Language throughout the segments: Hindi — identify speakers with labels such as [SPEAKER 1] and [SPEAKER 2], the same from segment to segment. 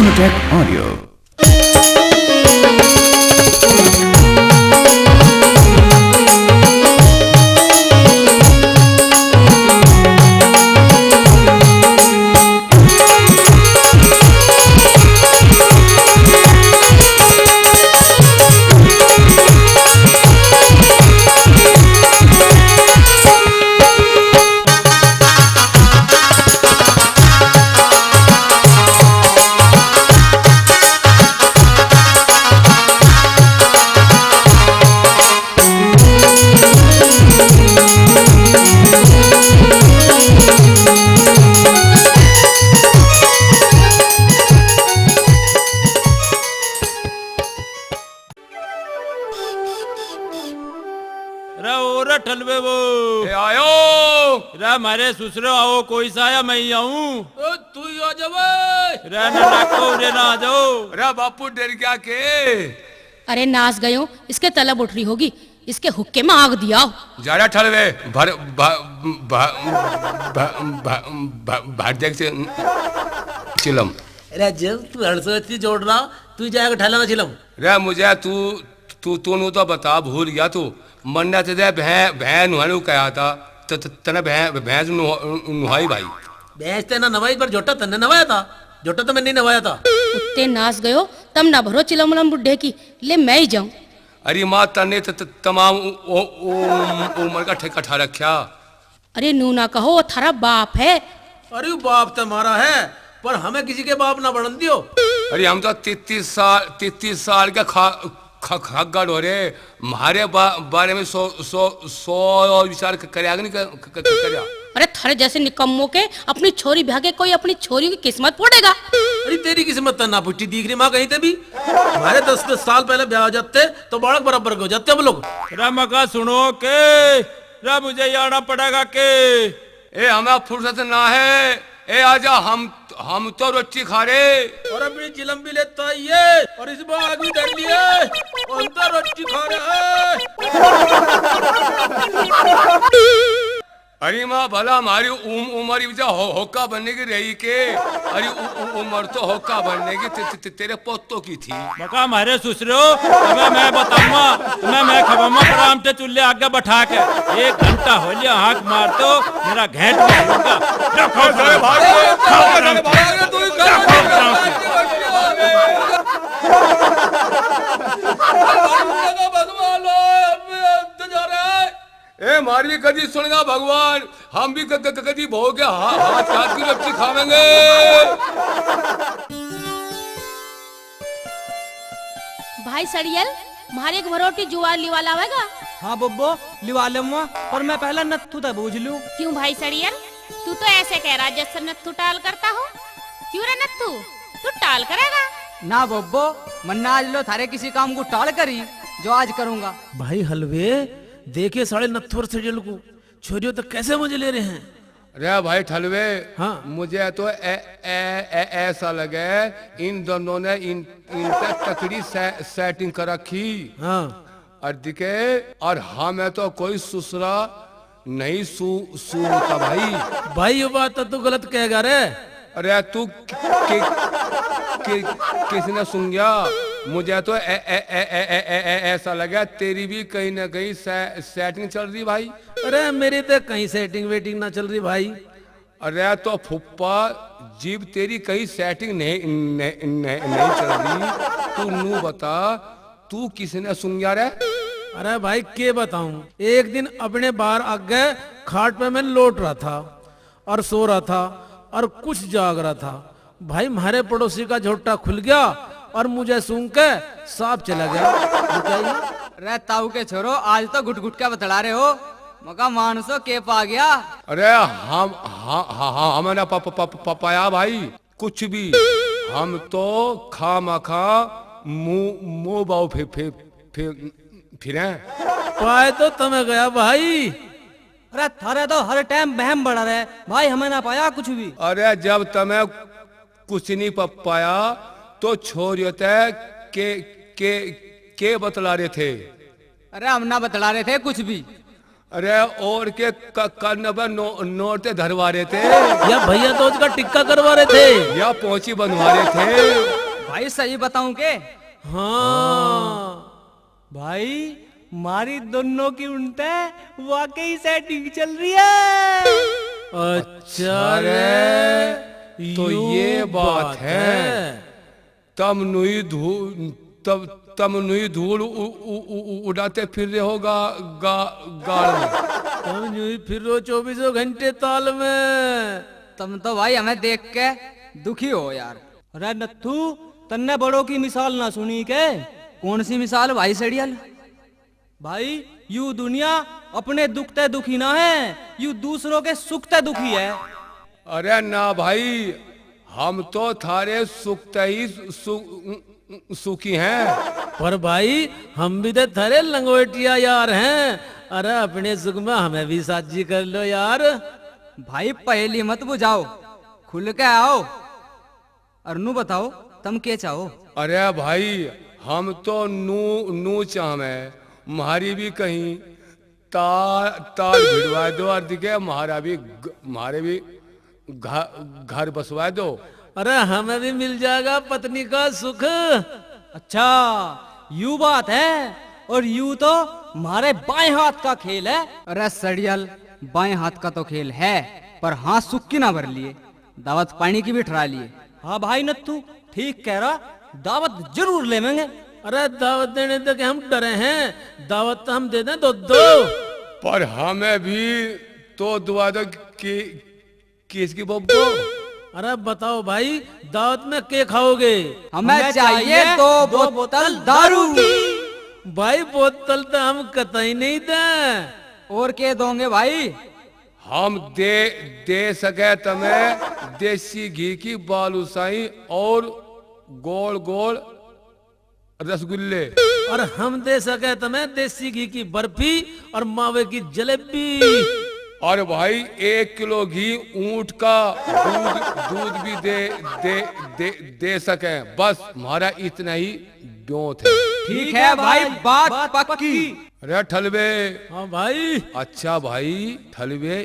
[SPEAKER 1] Sonotech Audio.
[SPEAKER 2] ठलवे वो
[SPEAKER 3] आयो
[SPEAKER 2] रे मारे ससुरो आओ कोई सा आया मैं ही आऊं
[SPEAKER 3] तू ही आ जा
[SPEAKER 2] रे ना डाको रे ना आ जाओ
[SPEAKER 3] रे बापू डर क्या के
[SPEAKER 4] अरे नाच गयो इसके तलब उठ रही होगी इसके हुक्के में आग दिया
[SPEAKER 3] जरा ठलवे भर भर देख से चिलम
[SPEAKER 5] अरे जब तू हड़सोती जोड़ रहा तू जाएगा ठहला में चिलम
[SPEAKER 3] रे मुझे तू तू तू तो बता भूल गया तू मन्ना ते भैं नुहाने कहा था तने भैंस नुहाई भाई
[SPEAKER 5] भैंस ते ना नवाई पर जोटा तन्ने नवाया था जोटा तो मैंने नवाया था
[SPEAKER 4] उत्ते नाच गयो तम ना भरो चिलम बुड्ढे की ले मैं ही जाऊं
[SPEAKER 3] अरे माँ तने तमाम उम्र का ठेका ठा रखा
[SPEAKER 4] अरे नू ना कहो वो थारा बाप है
[SPEAKER 5] अरे बाप तुम्हारा है पर हमें किसी के बाप ना बढ़न दियो
[SPEAKER 3] अरे हम तो 33 साल का खगड़ हो रे हमारे बारे में सौ विचार करेगा नहीं करेगा
[SPEAKER 4] अरे थारे जैसे निकम्मों के अपनी छोरी ब्याह के कोई अपनी छोरी की किस्मत फोड़ेगा
[SPEAKER 5] अरे तेरी किस्मत तो ना पुट्टी दिख रही माँ कहीं ते भी हमारे 10 साल पहले ब्याह हो जाते तो बालक बराबर हो जाते हम लोग
[SPEAKER 2] रे मका सुनो के रे मुझे ये आना पड़ेगा के
[SPEAKER 3] ए हमें फुर्सत ना है ए आजा हम तो रोटी खा रहे
[SPEAKER 5] और अपनी चिलम भी लेता ये और इस बार आग भी डर लिए और तो रोटी खा रहे
[SPEAKER 3] अरे माँ भला हमारी उम्र वजह होका बनने की रही के अरे उम्र तो होका बनने की तेरे पोतों की थी
[SPEAKER 2] मका मारे ससुरो तुम्हें मैं बताऊंगा तुम्हें मैं खवाऊंगा आराम से चूल्हे आगे बैठा के 1 घंटा हो लिया हाथ मार तो मेरा घेट में होगा
[SPEAKER 3] ए मारी भी कदी सुनेगा भगवान हम भी कदी भोग के हाथ हाथ की रोटी खावेंगे
[SPEAKER 4] भाई सड़ियल मारे एक भरोटी जुआर लिवाला आवेगा
[SPEAKER 6] हाँ बब्बो लिवा लूंगा पर मैं पहला नत्थु तो बूझ लूं
[SPEAKER 7] क्यों भाई सड़ियल तू तो ऐसे कह रहा जैसे नत्थु टाल करता हो क्यों रे नत्थु तू टाल करेगा
[SPEAKER 6] ना बब्बो मन्ना आज लो थारे किसी काम को टाल करी जो आज करूंगा
[SPEAKER 5] भाई हलवे देखिए साढ़े नत्थुर से को छोरियों तो कैसे मुझे ले रहे हैं
[SPEAKER 3] अरे भाई ठलवे
[SPEAKER 5] हाँ
[SPEAKER 3] मुझे तो ऐसा लगे इन दोनों ने इन तकड़ी सेटिंग कर रखी
[SPEAKER 5] हाँ
[SPEAKER 3] और दिखे और हमें तो कोई सुसरा नहीं सूता भाई
[SPEAKER 5] भाई ये बात तो तू गलत कहेगा रे
[SPEAKER 3] अरे तू किसने सुन गया मुझे तो ऐसा लगा तेरी भी कहीं ना कहीं सेटिंग चल रही भाई
[SPEAKER 5] अरे मेरी तो कहीं सेटिंग वेटिंग ना चल रही भाई
[SPEAKER 3] अरे तो फुप्पा जीव तेरी कहीं सेटिंग नहीं चल रही तू नू बता तू किसने सुन गया रे
[SPEAKER 5] अरे भाई के बताऊं एक दिन अपने बाहर आगे खाट पे मैं लौट रहा था और सो रहा था और कुछ जाग रहा था भाई हमारे पड़ोसी का झोटा खुल गया और मुझे सूंघ के सांप चला गया
[SPEAKER 6] रे ताऊ के छोरो आज तो घुट घुट का बतला रहे हो मका मानसो के पा गया
[SPEAKER 3] अरे हमारा पाया भाई कुछ भी हम तो खा मखा मुंह बाऊ फिरे
[SPEAKER 5] पाए तो तुम्हें गया भाई
[SPEAKER 6] अरे थारे तो हर टाइम बहम बढ़ा रहे भाई हमें ना पाया कुछ भी
[SPEAKER 3] अरे जब तुम्हें कुछ नहीं पाया तो छोरियों के बतला रहे थे
[SPEAKER 6] अरे हम ना बतला रहे थे कुछ भी
[SPEAKER 3] अरे और के करने पर नोट धरवा रहे थे
[SPEAKER 5] या भैया तो उसका टिक्का करवा रहे थे।
[SPEAKER 3] या पहुंची बनवा रहे थे।
[SPEAKER 6] भाई सही बताऊं के
[SPEAKER 5] हाँ
[SPEAKER 1] भाई मारी दोनों की उनते वाकई सेटिंग चल रही है।
[SPEAKER 5] अच्छा रे,
[SPEAKER 3] तो
[SPEAKER 5] यूं
[SPEAKER 3] ये बात है। तम नुई धूल उड़ाते फिर रहे होगा गाड़ में।
[SPEAKER 5] तुम यूं ही फिर रहो 24 घंटे ताल में।
[SPEAKER 6] तुम तो भाई हमें देख के दुखी हो यार।
[SPEAKER 1] अरे नत्थू तन्ने बड़ों की मिसाल ना सुनी के?
[SPEAKER 6] कौन सी मिसाल भाई सड़ियल?
[SPEAKER 1] भाई यू दुनिया अपने दुखते दुखी ना है, यू दूसरों के सुखते दुखी है।
[SPEAKER 3] अरे ना भाई, हम तो थारे सुखते ही सुखी हैं।
[SPEAKER 5] पर भाई हम भी तो थरे लंगोटिया यार हैं। अरे अपने सुख में हमें भी साझी कर लो यार।
[SPEAKER 6] भाई पहली मत बुझाओ, खुल के आओ और नू बताओ तुम क्या चाहो।
[SPEAKER 3] अरे भाई हम तो नू चाहे हमारी भी कहीं तार भिड़वा दो और दिखे हमारे भी घर बसवा दो।
[SPEAKER 5] अरे हमें भी मिल जाएगा पत्नी का सुख।
[SPEAKER 1] अच्छा यू बात है, और यू तो हमारे बाएं हाथ का खेल है।
[SPEAKER 6] अरे सड़ियल, बाएं हाथ का तो खेल है, पर हाथ सुख की ना भर लिए, दावत पानी की भी ठहरा लिए।
[SPEAKER 1] हाँ भाई नत्थू ठीक कह रहा, दावत जरूर लेंगे।
[SPEAKER 5] अरे दावत देने तक हम डरे हैं, दावत तो हम दे दें दो।
[SPEAKER 3] पर हमें भी तो दुआ दो कि किसकी बब्बो।
[SPEAKER 5] अरे बताओ भाई, दावत में क्या खाओगे?
[SPEAKER 6] हमें चाहिए दो बोतल दारू।
[SPEAKER 5] भाई बोतल तो हम कतई नहीं दें।
[SPEAKER 6] और क्या दोगे भाई?
[SPEAKER 3] हम दे सके तुम्हें देसी घी की बालूशाही और गोल गोल रसगुल्ले।
[SPEAKER 5] और हम दे सके तुम्हें देसी घी की बर्फी और मावे की जलेबी।
[SPEAKER 3] और भाई 1 किलो घी ऊंट का दूध भी दे सके। बस हमारा इतना ही ब्योत है।
[SPEAKER 6] ठीक है भाई, बात पक्की।
[SPEAKER 3] अरे ठलवे।
[SPEAKER 5] हाँ भाई।
[SPEAKER 3] अच्छा भाई ठलवे,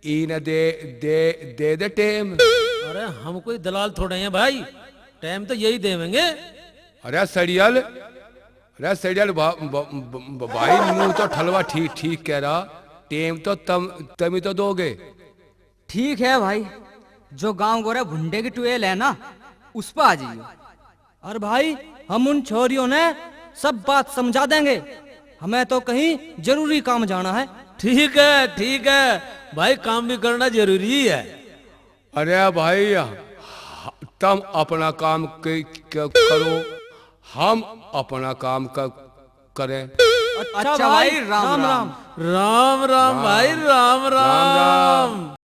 [SPEAKER 3] इन दे टेम।
[SPEAKER 5] अरे हम कोई दलाल थोड़े हैं भाई, टाइम तो यही देवेंगे।
[SPEAKER 3] अरे सड़ियल भाई मुंह तो ठलवा ठीक कह रहा, टेम तो तम ही तो दोगे।
[SPEAKER 6] ठीक है भाई, जो गांव गोरे भुंडे की टुएल है ना, उस पर आ जाइए।
[SPEAKER 1] और भाई हम उन छोरियों ने सब बात समझा देंगे, हमें तो कहीं जरूरी काम जाना है।
[SPEAKER 5] ठीक है भाई, काम भी करना जरूरी है।
[SPEAKER 3] अरे भाई तुम अपना काम करो, हम अपना काम करें।
[SPEAKER 6] अच्छा भाई, राम राम।
[SPEAKER 5] राम राम भाई, राम राम।